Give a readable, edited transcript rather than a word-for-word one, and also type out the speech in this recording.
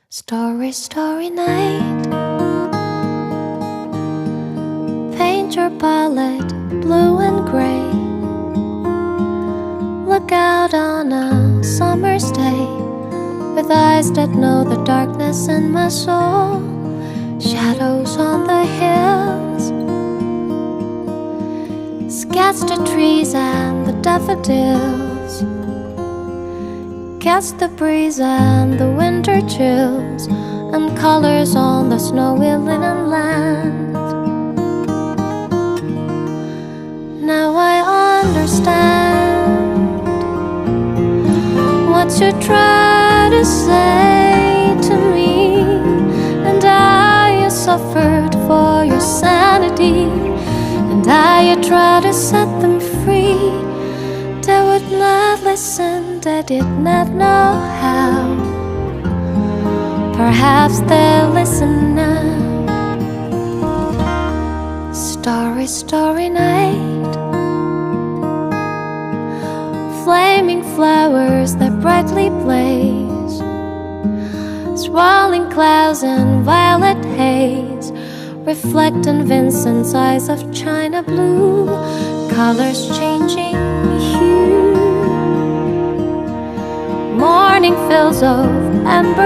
Starry, starry night. Paint your palette blue and gray. Look out on a summer's day with eyes that know the darkness in my soul. Shadows on the hills, sketch the trees and the daffodils, catch the breeze and the winter chills, and colors on the snowy linen land. Now I understand what you try to say to me, and I suffered for your sanity, and I tried to set them free. They would not listen, they did not know how. Perhaps they'll listen now. Starry, starry night. Flaming flowers that brightly blaze, swirling clouds and violet haze, reflect in Vincent's eyes of china blue, colors changing hue. Morning fills of amber